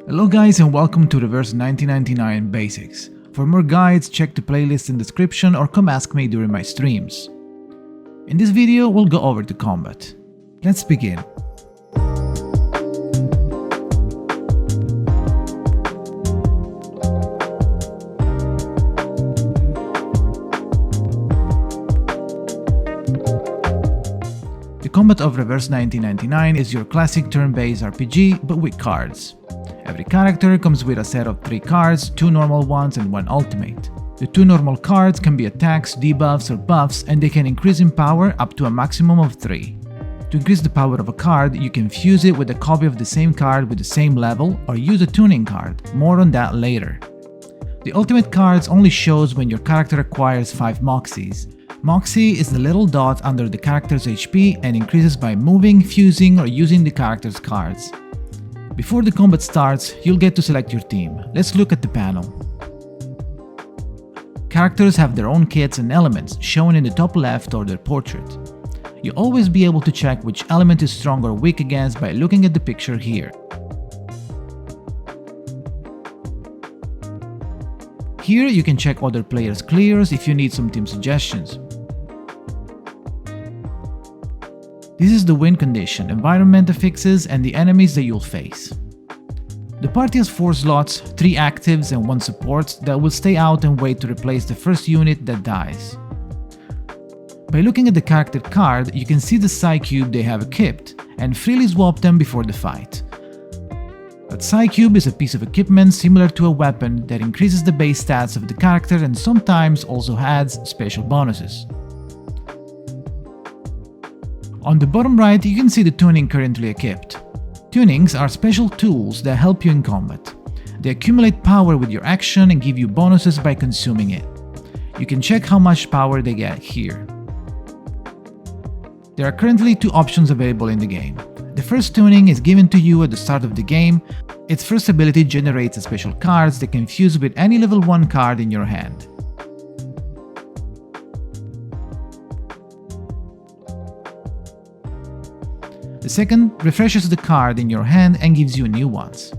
Hello guys and welcome to Reverse 1999 Basics. For more guides, check the playlist in the description or come ask me during my streams. In this video, we'll go over the combat. Let's begin. The combat of Reverse 1999 is your classic turn-based RPG, but with cards. Every character comes with a set of 3 cards, 2 normal ones and 1 ultimate. The 2 normal cards can be attacks, debuffs or buffs, and they can increase in power up to a maximum of 3. To increase the power of a card, you can fuse it with a copy of the same card with the same level or use a tuning card, more on that later. The ultimate cards only shows when your character acquires 5 moxies. Moxie is the little dot under the character's HP and increases by moving, fusing or using the character's cards. Before the combat starts, you'll get to select your team. Let's look at the panel. Characters have their own kits and elements, shown in the top left or their portrait. You'll always be able to check which element is strong or weak against by looking at the picture here. Here you can check other players' clears if you need some team suggestions. This is the win condition, environment affixes, and the enemies that you'll face. The party has 4 slots, 3 actives and 1 support that will stay out and wait to replace the first unit that dies. By looking at the character card, you can see the psi cube they have equipped, and freely swap them before the fight. A psi cube is a piece of equipment similar to a weapon that increases the base stats of the character and sometimes also adds special bonuses. On the bottom right, you can see the tuning currently equipped. Tunings are special tools that help you in combat. They accumulate power with your action and give you bonuses by consuming it. You can check how much power they get here. There are currently 2 options available in the game. The first tuning is given to you at the start of the game. Its first ability generates a special cards that can fuse with any level 1 card in your hand. The second refreshes the card in your hand and gives you new ones.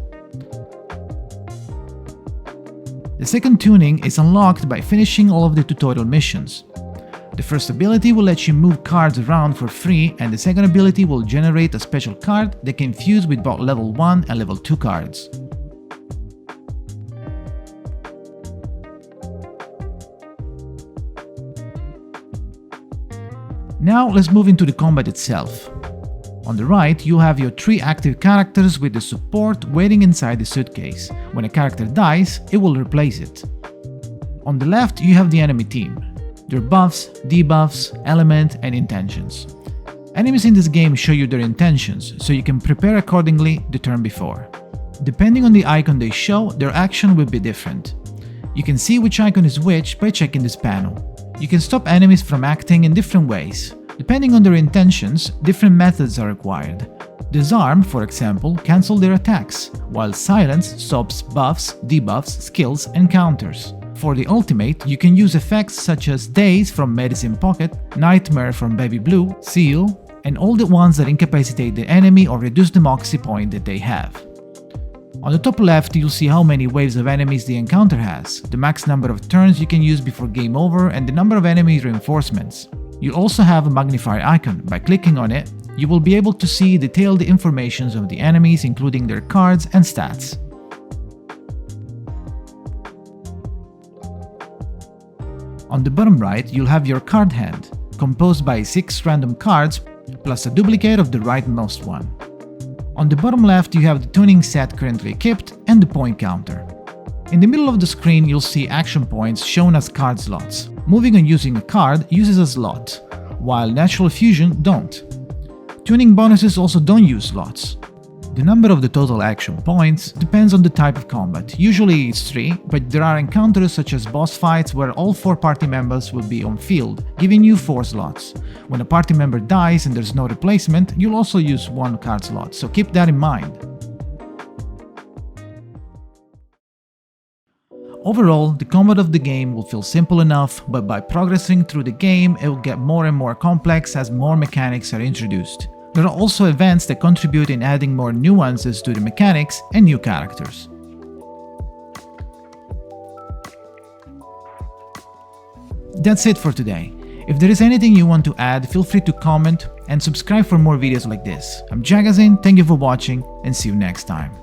The second tuning is unlocked by finishing all of the tutorial missions. The first ability will let you move cards around for free, and the second ability will generate a special card that can fuse with both level 1 and level 2 cards. Now let's move into the combat itself. On the right, you have your 3 active characters with the support waiting inside the suitcase. When a character dies, it will replace it. On the left, you have the enemy team. Their buffs, debuffs, element, and intentions. Enemies in this game show you their intentions, so you can prepare accordingly the turn before. Depending on the icon they show, their action will be different. You can see which icon is which by checking this panel. You can stop enemies from acting in different ways. Depending on their intentions, different methods are required. Disarm, for example, cancels their attacks, while silence stops buffs, debuffs, skills, and counters. For the ultimate, you can use effects such as Daze from Medicine Pocket, Nightmare from Baby Blue, Seal, and all the ones that incapacitate the enemy or reduce the moxie point that they have. On the top left, you'll see how many waves of enemies the encounter has, the max number of turns you can use before game over, and the number of enemy reinforcements. You'll also have a magnifier icon. By clicking on it, you will be able to see detailed information of the enemies, including their cards and stats. On the bottom right, you'll have your card hand, composed by 6 random cards, plus a duplicate of the rightmost one. On the bottom left, you have the tuning set currently equipped and the point counter. In the middle of the screen, you'll see action points shown as card slots. Moving and using a card uses a slot, while natural fusion don't. Tuning bonuses also don't use slots. The number of the total action points depends on the type of combat. Usually it's 3, but there are encounters such as boss fights where all 4 party members will be on field, giving you 4 slots. When a party member dies and there's no replacement, you'll also use 1 card slot, so keep that in mind. Overall, the combat of the game will feel simple enough, but by progressing through the game, it will get more and more complex as more mechanics are introduced. There are also events that contribute in adding more nuances to the mechanics and new characters. That's it for today. If there is anything you want to add, feel free to comment and subscribe for more videos like this. I'm Jakazin, thank you for watching, and see you next time.